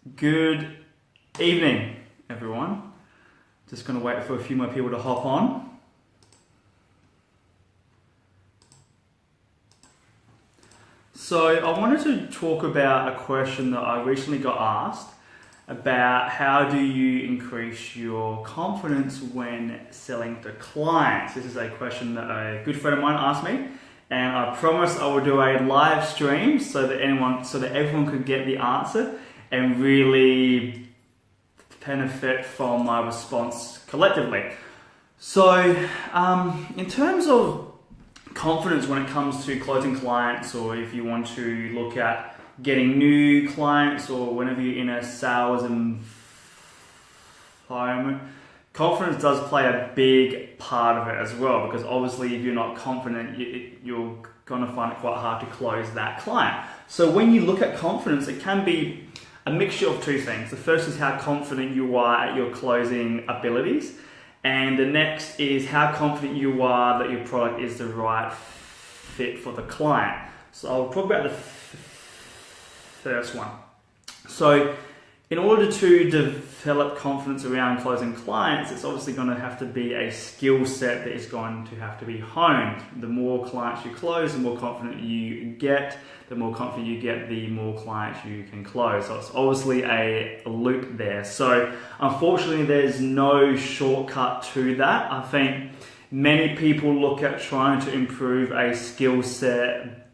Good evening, everyone. Just going to wait for a few more people to hop on. So I wanted to talk about a question that I recently got asked about how do you increase your confidence when selling to clients. This is a question that a good friend of mine asked me, and I promised I would do a live stream so that everyone could get the answer and really benefit from my response collectively. So in terms of confidence when it comes to closing clients, or if you want to look at getting new clients, or whenever you're in a sales environment, confidence does play a big part of it as well, because obviously if you're not confident, you're going to find it quite hard to close that client. So when you look at confidence, it can be a mixture of two things. The first is how confident you are at your closing abilities, and the next is how confident you are that your product is the right fit for the client. So I'll talk about the first one. So in order to develop confidence around closing clients, it's obviously going to have to be a skill set that is going to have to be honed. The more clients you close, the more confident you get. The more confident you get, the more clients you can close. So it's obviously a loop there. So unfortunately, there's no shortcut to that. I think many people look at trying to improve a skill set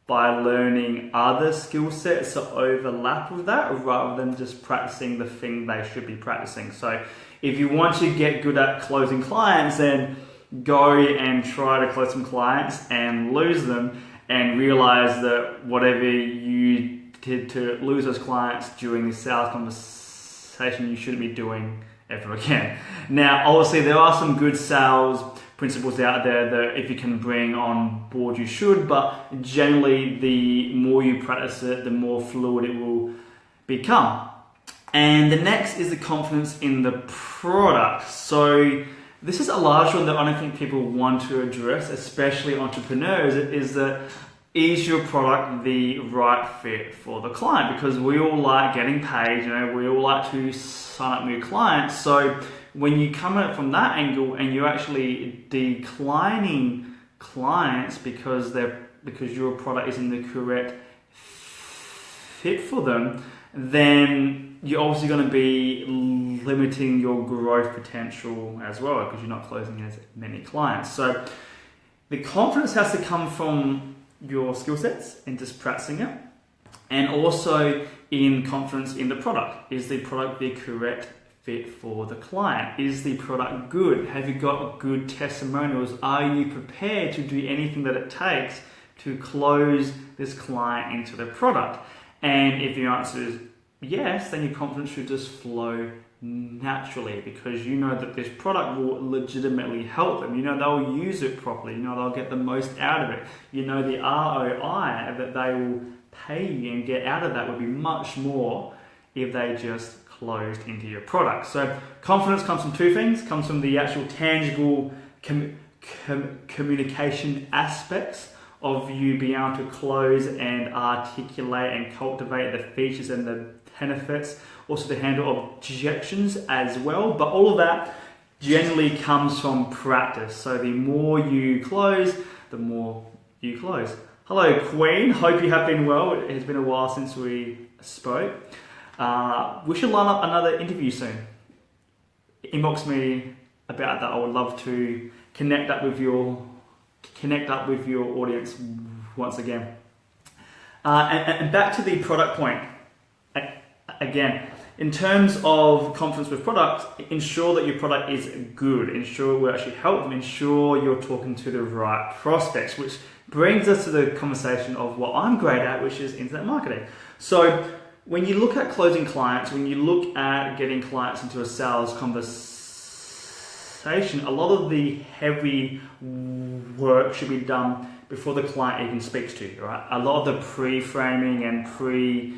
by learning other skill sets that overlap with that, rather than just practicing the thing they should be practicing. So if you want to get good at closing clients, then go and try to close some clients and lose them, and realize that whatever you did to lose those clients during the sales conversation, you shouldn't be doing ever again. Now, obviously, there are some good sales principles out there that if you can bring on board, you should, but generally, the more you practice it, the more fluid it will become. And the next is the confidence in the product. So this is a large one that I don't think people want to address, especially entrepreneurs, is your product the right fit for the client? Because we all like getting paid, we all like to sign up new clients. So when you come at it from that angle and you're actually declining clients because your product isn't the correct fit for them, then you're obviously going to be limiting your growth potential as well, because you're not closing as many clients. So the confidence has to come from your skill sets and just practicing it, and also in confidence in the product. Is the product the correct fit for the client? Is the product good? Have you got good testimonials? Are you prepared to do anything that it takes to close this client into the product? And if your answer is yes, then your confidence should just flow naturally, because you know that this product will legitimately help them. They'll use it properly. They'll get the most out of it. The ROI that they will pay you and get out of that would be much more if they just closed into your product. So confidence comes from two things. Comes from the actual tangible communication aspects of you being able to close and articulate and cultivate the features and the benefits, also to handle objections as well. But all of that generally comes from practice. So the more you close, the more you close. Hello, Queen. Hope you have been well. It has been a while since we spoke. We should line up another interview soon. Inbox me about that. I would love to connect up with your audience once again. And back to the product point. Again, in terms of confidence with products, ensure that your product is good. Ensure it will actually help them. Ensure you're talking to the right prospects, which brings us to the conversation of what I'm great at, which is internet marketing. So when you look at closing clients, when you look at getting clients into a sales conversation, a lot of the heavy work should be done before the client even speaks to you, right? A lot of the pre-framing and pretty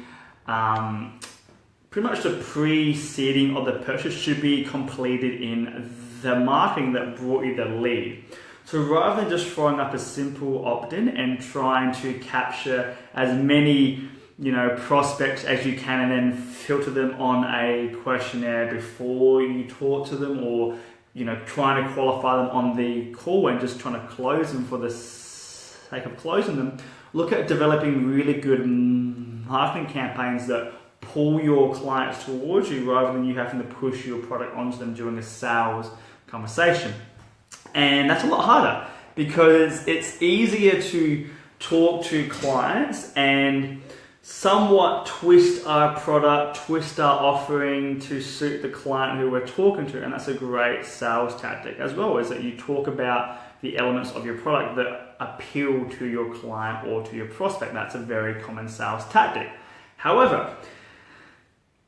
much the pre-seeding of the purchase should be completed in the marketing that brought you the lead. So rather than just throwing up a simple opt-in and trying to capture as many prospects as you can, and then filter them on a questionnaire before you talk to them, or trying to qualify them on the call and just trying to close them for the sake of closing them. Look at developing really good marketing campaigns that pull your clients towards you rather than you having to push your product onto them during a sales conversation. And that's a lot harder because it's easier to talk to clients and somewhat twist our product, twist our offering to suit the client who we're talking to. And that's a great sales tactic as well, is that you talk about the elements of your product that appeal to your client or to your prospect. That's a very common sales tactic. However,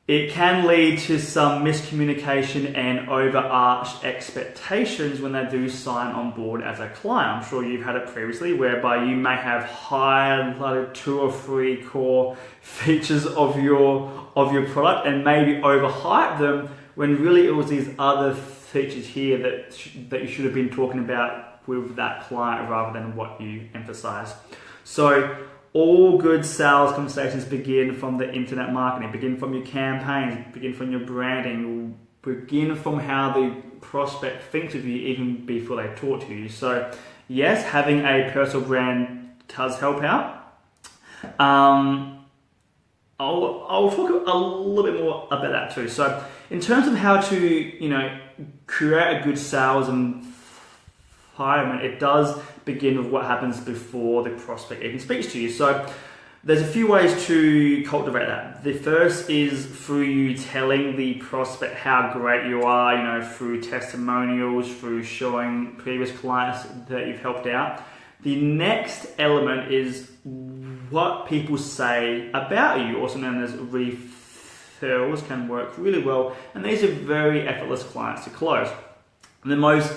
it can lead to some miscommunication and overarched expectations when they do sign on board as a client. I'm sure you've had it previously, whereby you may have highlighted 2 or 3 core features of your product and maybe overhyped them, when really it was these other features here that you should have been talking about with that client rather than what you emphasize. So all good sales conversations begin from the internet marketing, begin from your campaigns, begin from your branding, begin from how the prospect thinks of you even before they talk to you. So yes, having a personal brand does help out. I'll talk a little bit more about that too. So in terms of how to create a good sales environment, it does begin with what happens before the prospect even speaks to you. So there's a few ways to cultivate that. The first is through you telling the prospect how great you are, through testimonials, through showing previous clients that you've helped out. The next element is what people say about you, also known as referrals, can work really well. And these are very effortless clients to close. And the most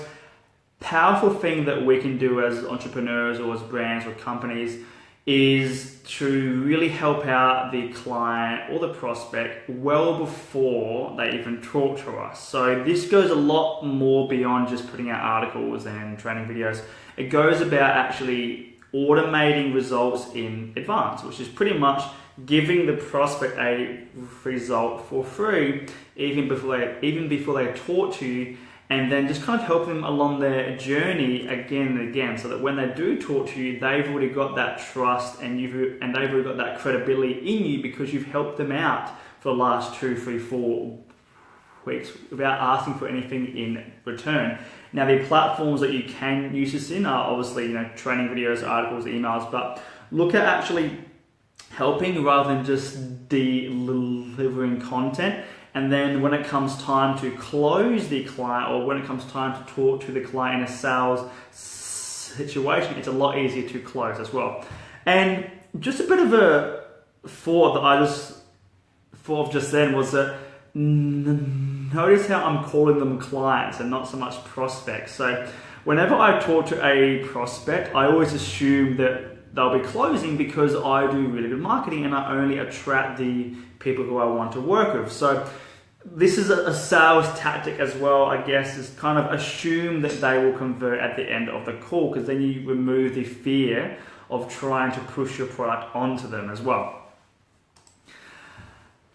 powerful thing that we can do as entrepreneurs or as brands or companies is to really help out the client or the prospect well before they even talk to us. So this goes a lot more beyond just putting out articles and training videos. It goes about actually automating results in advance, which is pretty much giving the prospect a result for free even before they talk to you, and then just kind of helping them along their journey again and again, so that when they do talk to you, they've already got that trust and they've already got that credibility in you because you've helped them out for the last 2, 3, 4 weeks without asking for anything in return. Now, the platforms that you can use this in are obviously training videos, articles, emails, but look at actually helping rather than just delivering content. And then when it comes time to close the client, or when it comes time to talk to the client in a sales situation, it's a lot easier to close as well. And just a bit of a thought that I just thought of just then was that notice how I'm calling them clients and not so much prospects. So whenever I talk to a prospect, I always assume that they'll be closing because I do really good marketing and I only attract the people who I want to work with. So this is a sales tactic as well, I guess, is kind of assume that they will convert at the end of the call, because then you remove the fear of trying to push your product onto them as well.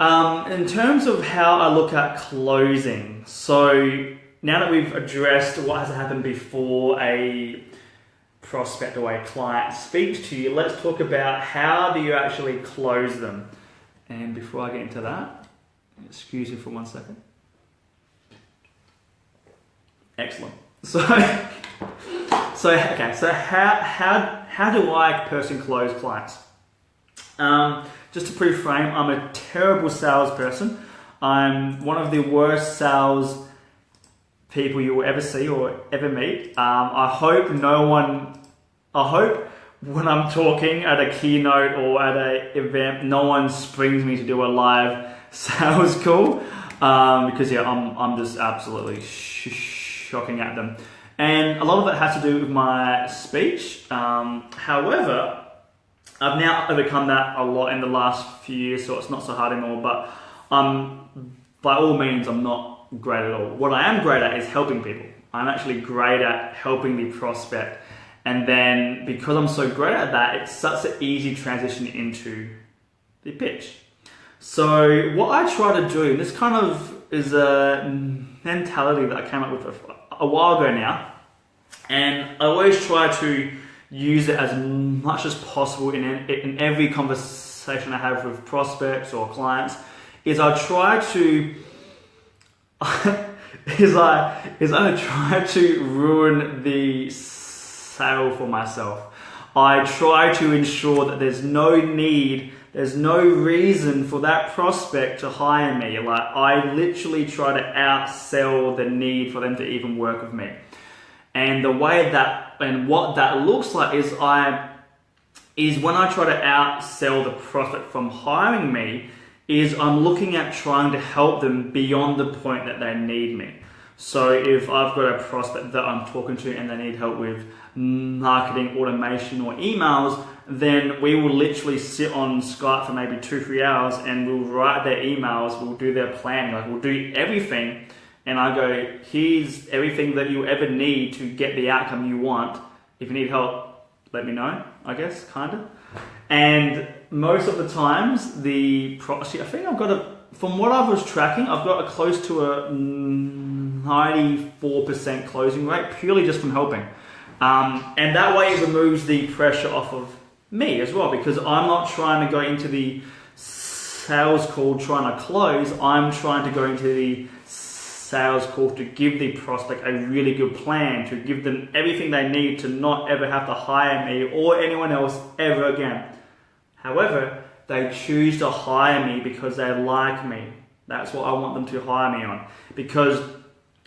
In terms of how I look at closing, so now that we've addressed what has happened before a prospect or a client speaks to you, let's talk about how do you actually close them. And before I get into that, excuse me for 1 second. Excellent. So how do I personally close clients? Just to pre-frame, I'm a terrible salesperson. I'm one of the worst sales people you will ever see or ever meet. I hope when I'm talking at a keynote or at an event, no one springs me to do a live sales call, because I'm just absolutely shocking at them. And a lot of it has to do with my speech. However, I've now overcome that a lot in the last few years, so it's not so hard anymore, but by all means, I'm not great at all. What I am great at is helping people. I'm actually great at helping the prospect. And then because I'm so great at that, it's such an easy transition into the pitch. So what I try to do, and this kind of is a mentality that I came up with a while ago now, and I always try to use it as much as possible in every conversation I have with prospects or clients, is I try to I try to ruin the sale for myself. I try to ensure that there's no reason for that prospect to hire me. Like, I literally try to outsell the need for them to even work with me. And the way that, and what that looks like is when I try to outsell the prospect from hiring me, is I'm looking at trying to help them beyond the point that they need me. So if I've got a prospect that I'm talking to and they need help with marketing, automation, or emails, then we will literally sit on Skype for maybe 2-3 hours and we'll write their emails, we'll do their planning, like we'll do everything. And I go, here's everything that you ever need to get the outcome you want. If you need help, let me know, I guess, kind of. And most of the times, I think I've got from what I was tracking, I've got a close to a 94% closing rate, purely just from helping. And that way it removes the pressure off of me as well, because I'm not trying to go into the sales call trying to close. I'm trying to go into the sales call to give the prospect a really good plan, to give them everything they need to not ever have to hire me or anyone else ever again. However, they choose to hire me because they like me. That's what I want them to hire me on. Because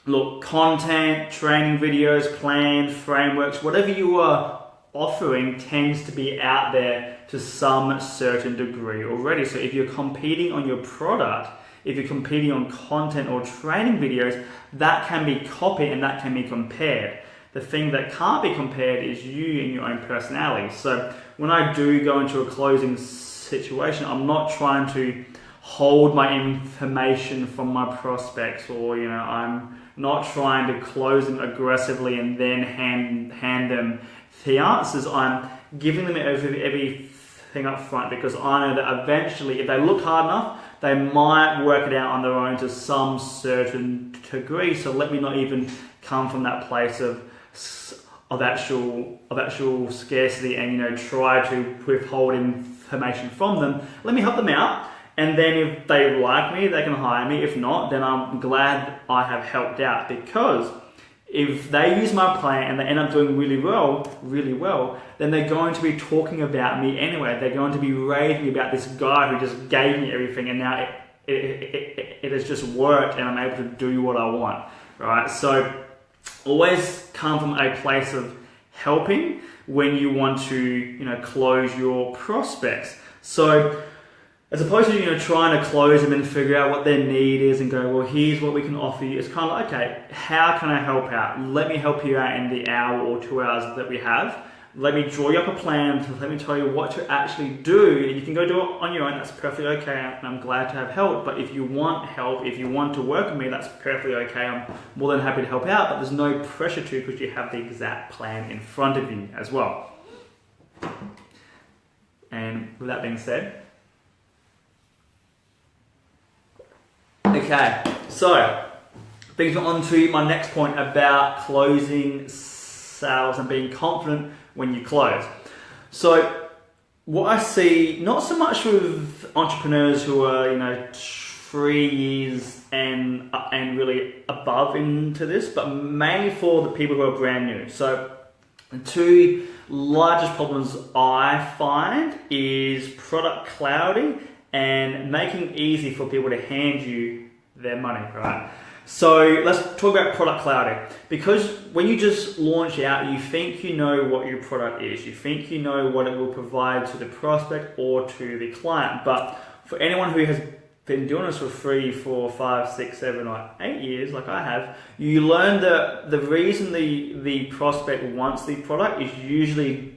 look, content, training videos, plans, frameworks, whatever you are offering tends to be out there to some certain degree already. So if you're competing on your product, if you're competing on content or training videos, that can be copied and that can be compared. The thing that can't be compared is you and your own personality. So when I do go into a closing situation, I'm not trying to hold my information from my prospects, or I'm not trying to close them aggressively and then hand them the answers. I'm giving them everything up front, because I know that eventually, if they look hard enough, they might work it out on their own to some certain degree. So let me not even come from that place of actual scarcity and try to withhold information from them. Let me help them out, and then if they like me, they can hire me. If not, then I'm glad I have helped out, because if they use my plan and they end up doing really well, then they're going to be talking about me anyway. They're going to be raving about this guy who just gave me everything, and now it has just worked and I'm able to do what I want, right? So always come from a place of helping when you want to, close your prospects. So as opposed to, trying to close them and figure out what their need is and go, well, here's what we can offer you. It's kind of like, okay, how can I help out? Let me help you out in the hour or 2 hours that we have. Let me draw you up a plan. Let me tell you what to actually do. And you can go do it on your own. That's perfectly okay. And I'm glad to have help. But if you want help, if you want to work with me, that's perfectly okay. I'm more than happy to help out. But there's no pressure to, because you have the exact plan in front of you as well. And with that being said, okay, so brings me on to my next point about closing sales and being confident when you close. So what I see, not so much with entrepreneurs who are 3 years and really above into this, but mainly for the people who are brand new. So the two largest problems I find is product clarity and making it easy for people to hand you their money, right? So let's talk about product clarity. Because when you just launch out, you think you know what your product is. You think you know what it will provide to the prospect or to the client. But for anyone who has been doing this for 3, 4, 5, 6, 7, or 8 years, like I have, you learn that the reason the prospect wants the product is usually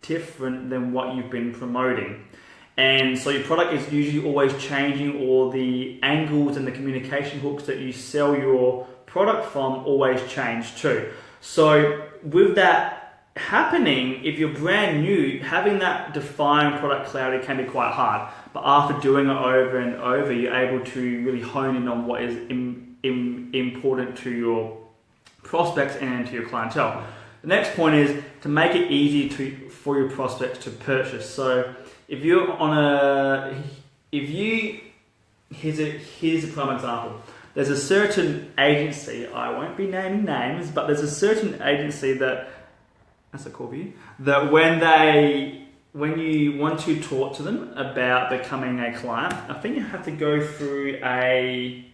different than what you've been promoting. And so your product is usually always changing, or the angles and the communication hooks that you sell your product from always change too. So with that happening, if you're brand new, having that defined product clarity can be quite hard. but after doing it over and over, you're able to really hone in on what is important to your prospects and to your clientele. The next point is to make it easy for your prospects to purchase. So if you're on here's a prime example. There's a certain agency, I won't be naming names, but there's a certain agency that's a call for you, that when you want to talk to them about becoming a client, I think you have to go through I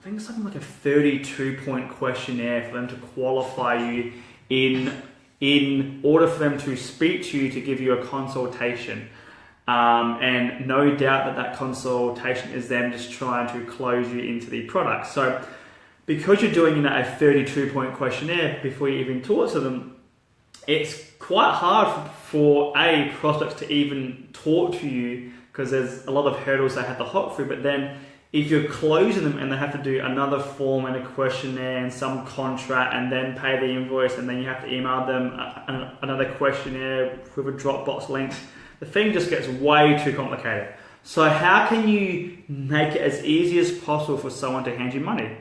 think it's something like a 32-point questionnaire for them to qualify you in order for them to speak to you, to give you a consultation. And no doubt that consultation is them just trying to close you into the product. So because you're doing a 32-point questionnaire before you even talk to them, it's quite hard for prospects to even talk to you, because there's a lot of hurdles they have to hop through. But then if you're closing them and they have to do another form and a questionnaire and some contract and then pay the invoice, and then you have to email them another questionnaire with a Dropbox link, the thing just gets way too complicated. So how can you make it as easy as possible for someone to hand you money?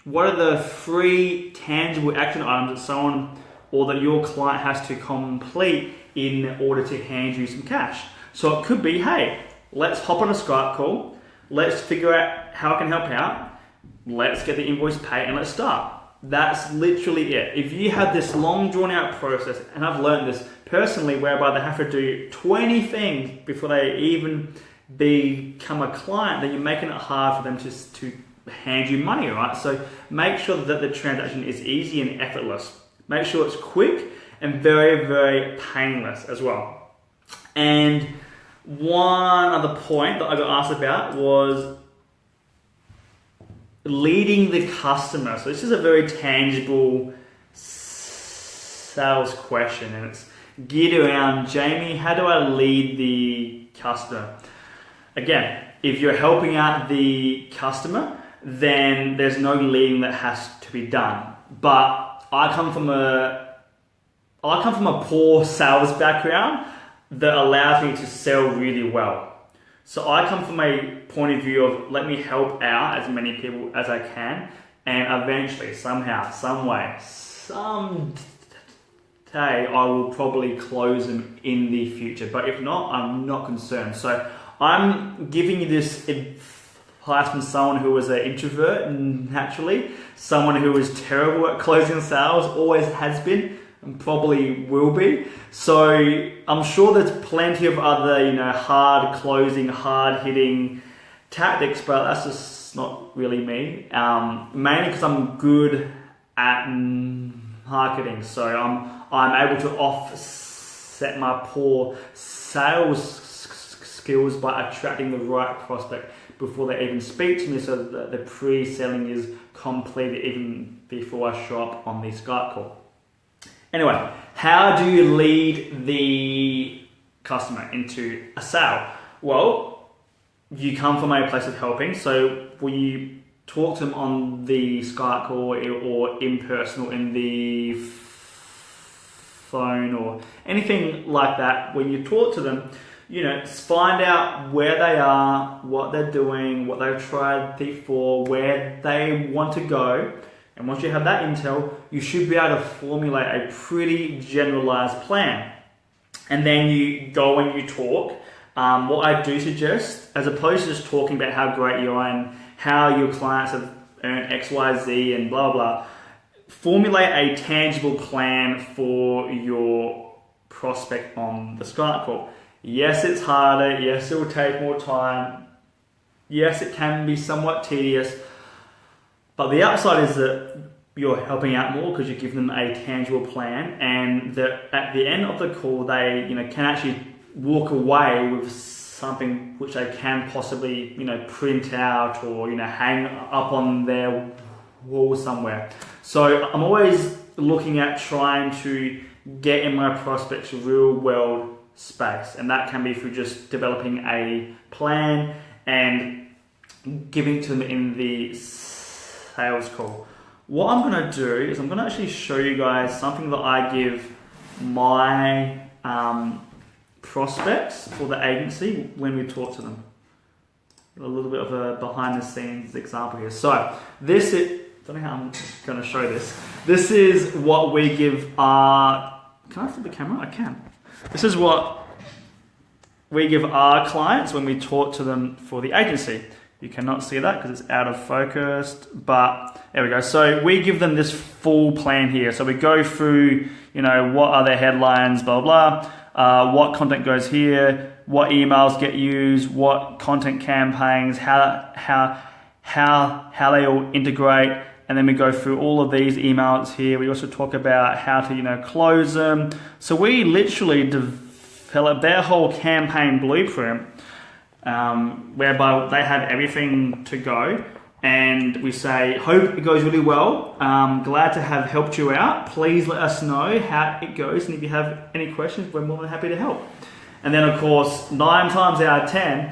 What are the 3 tangible action items that someone or that your client has to complete in order to hand you some cash? So it could be, hey, let's hop on a Skype call, let's figure out how I can help out, let's get the invoice paid, and let's start. That's literally it. If you have this long drawn out process, and I've learned this personally, whereby they have to do 20 things before they even become a client, then you're making it hard for them to hand you money, right? So make sure that the transaction is easy and effortless. Make sure it's quick and very, very painless as well. And one other point that I got asked about was leading the customer. So this is a very tangible sales question, and it's geared around, Jamie, how do I lead the customer? Again, if you're helping out the customer, then there's no leading that has to be done. But I come from a poor sales background that allows me to sell really well. So I come from a point of view of, let me help out as many people as I can, and eventually, somehow, some way, someday, I will probably close them in the future. But if not, I'm not concerned. So I'm giving you this advice from someone who was an introvert naturally, someone who was terrible at closing sales, always has been, and probably will be. So I'm sure there's plenty of other, hard closing, hard hitting tactics, but that's just not really me. Mainly because I'm good at marketing, so I'm able to offset my poor sales skills by attracting the right prospect before they even speak to me, so that the pre-selling is completed even before I show up on the Skype call. Anyway, how do you lead the customer into a sale? Well, you come from a place of helping, so when you talk to them on the Skype call or in person or in the phone or anything like that, when you talk to them, find out where they are, what they're doing, what they've tried before, where they want to go. And once you have that intel, you should be able to formulate a pretty generalized plan. And then you go and you talk. What I do suggest, as opposed to just talking about how great you are and how your clients have earned X, Y, Z and blah, blah, formulate a tangible plan for your prospect on the Skype call. Yes, it's harder. Yes, it will take more time. Yes, it can be somewhat tedious. But the upside is that you're helping out more because you give them a tangible plan, and that at the end of the call, they can actually walk away with something which they can possibly print out or hang up on their wall somewhere. So I'm always looking at trying to get in my prospects real world space, and that can be through just developing a plan and giving it to them in the sales call. What I'm going to do is I'm going to actually show you guys something that I give my prospects for the agency when we talk to them. a little bit of a behind the scenes example here. So this is, I don't know how I'm going to show this. This is what we give our, can I flip the camera? I can. This is what we give our clients when we talk to them for the agency. You cannot see that because it's out of focus, but there we go. So we give them this full plan here. So we go through, you know, what are their headlines, blah, blah, what content goes here, what emails get used, what content campaigns, how they all integrate. And then we go through all of these emails here. We also talk about how to, you know, close them. So we literally develop their whole campaign blueprint, whereby they have everything to go. And we say, hope it goes really well. Glad to have helped you out. Please let us know how it goes. And if you have any questions, we're more than happy to help. And then, of course, 9 times out of 10,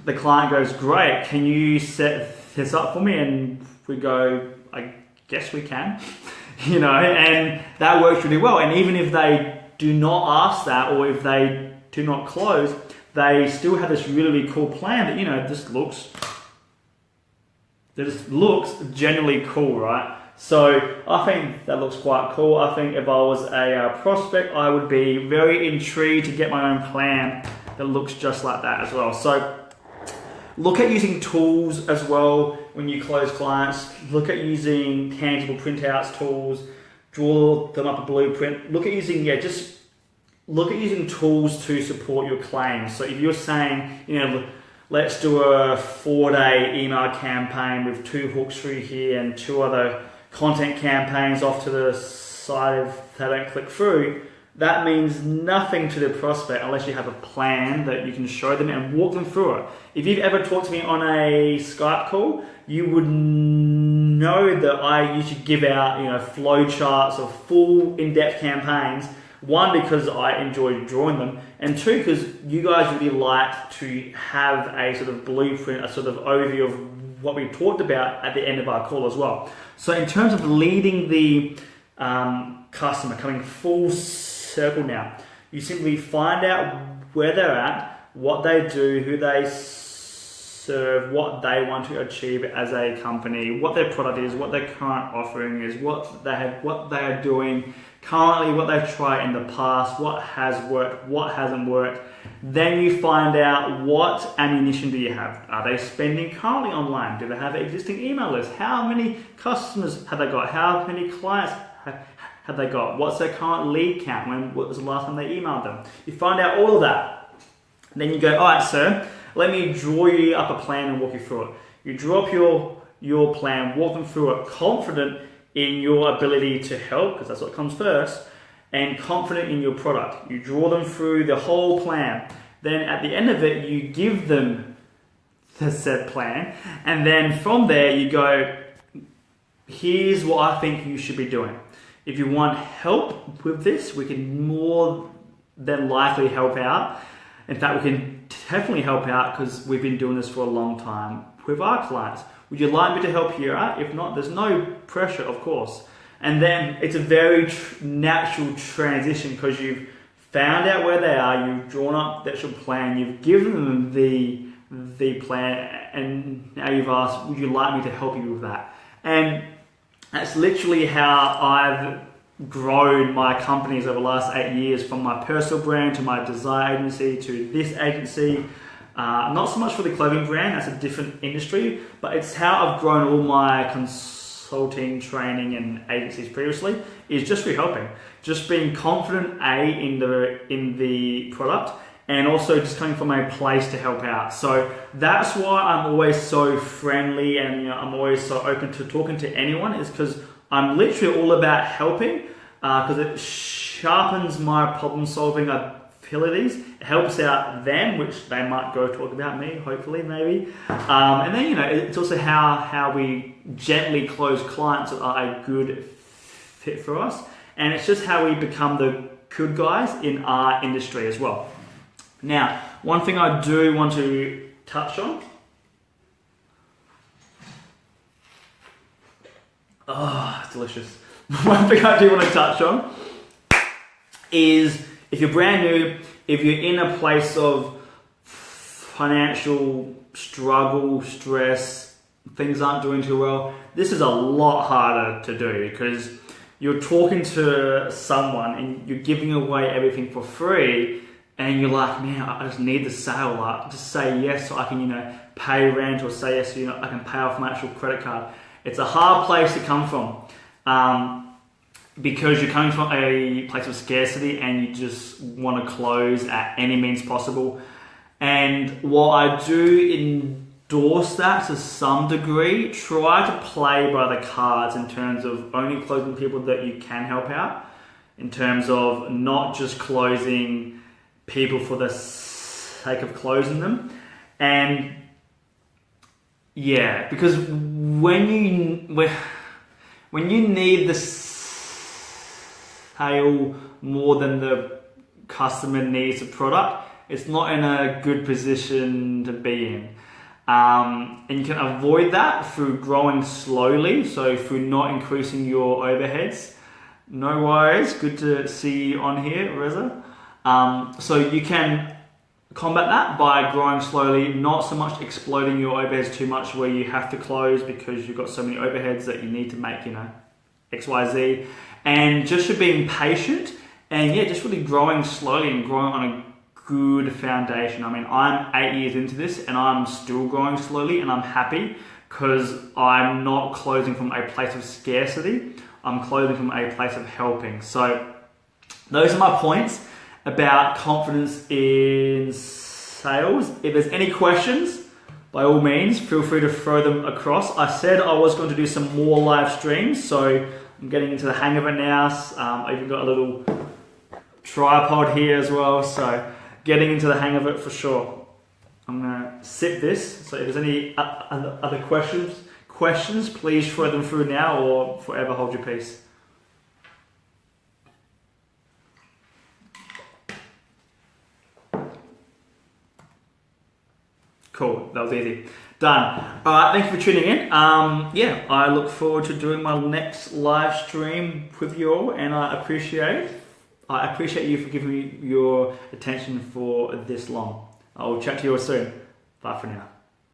the client goes, great, can you set this up for me? And we go, I guess we can, you know, and that works really well. And even if they do not ask that, or if they do not close, they still have this really, really cool plan that, you know, this looks genuinely cool, right? So I think that looks quite cool. I think if I was a prospect, I would be very intrigued to get my own plan that looks just like that as well. So look at using tools as well when you close clients. Look at using tangible printouts tools, draw them up a blueprint. Look at using, look at using tools to support your claims. So if you're saying, you know, let's do a 4-day email campaign with 2 hooks through here and 2 other content campaigns off to the side if they don't click through, that means nothing to the prospect unless you have a plan that you can show them and walk them through it. If you've ever talked to me on a Skype call, you would know that I usually give out, you know, flow charts of full in-depth campaigns. 1, because I enjoy drawing them, and 2, because you guys really like to have a sort of blueprint, a sort of overview of what we talked about at the end of our call as well. So in terms of leading the customer, coming full circle now, you simply find out where they're at, what they do, who they serve, what they want to achieve as a company, what their product is, what their current offering is, what they are doing currently, what they've tried in the past, what has worked, what hasn't worked. Then you find out what ammunition do you have. Are they spending currently online? Do they have an existing email list? How many customers have they got? How many clients have they got? What's their current lead count? What was the last time they emailed them? You find out all of that. Then you go, all right, sir, let me draw you up a plan and walk you through it. You draw up your plan, walk them through it, confident in your ability to help, because that's what comes first, and confident in your product. You draw them through the whole plan. Then at the end of it, you give them the said plan, and then from there you go, here's what I think you should be doing. If you want help with this, we can more than likely help out. In fact, we can definitely help out because we've been doing this for a long time with our clients. Would you like me to help you out? If not, there's no pressure, of course. And then it's a very natural transition because you've found out where they are, you've drawn up the actual plan, you've given them the plan, and now you've asked, would you like me to help you with that? And that's literally how I've grown my companies over the last 8 years, from my personal brand to my design agency to this agency. Not so much for the clothing brand, that's a different industry, but it's how I've grown all my consulting, training and agencies previously, is just through helping. Just being confident, in the product, and also just coming from a place to help out. So that's why I'm always so friendly and, you know, I'm always so open to talking to anyone, is because I'm literally all about helping, because it sharpens my problem solving abilities. It helps out them, which they might go talk about me, hopefully, maybe. And then, you know, it's also how we gently close clients that are a good fit for us. And it's just how we become the good guys in our industry as well. Now, one thing I do want to touch on. Oh, it's delicious. One thing I do want to touch on is, if you're brand new, if you're in a place of financial struggle, stress, things aren't doing too well, this is a lot harder to do because you're talking to someone and you're giving away everything for free, and you're like, man, I just need the sale. Like, just say yes so I can, pay rent, or say yes so I can pay off my actual credit card. It's a hard place to come from because you're coming from a place of scarcity and you just want to close at any means possible. And while I do endorse that to some degree, try to play by the cards in terms of only closing people that you can help out, in terms of not just closing people for the sake of closing them. And yeah, because when you need the sale more than the customer needs the product, it's not in a good position to be in. And you can avoid that through growing slowly, so through not increasing your overheads. No worries, good to see you on here, Reza. So you can combat that by growing slowly, not so much exploding your overheads too much where you have to close because you've got so many overheads that you need to make, X, Y, Z. And just for being patient and just really growing slowly and growing on a good foundation. I mean, I'm 8 years into this and I'm still growing slowly, and I'm happy because I'm not closing from a place of scarcity. I'm closing from a place of helping. So those are my points about confidence in sales. If there's any questions, by all means, feel free to throw them across. I said I was going to do some more live streams, so I'm getting into the hang of it now. I even got a little tripod here as well, so getting into the hang of it for sure. I'm gonna sip this, so if there's any other questions, please throw them through now or forever hold your peace. Cool, that was easy. Done. All right, thank you for tuning in. I look forward to doing my next live stream with you all, and I appreciate you for giving me your attention for this long. I'll chat to you all soon. Bye for now.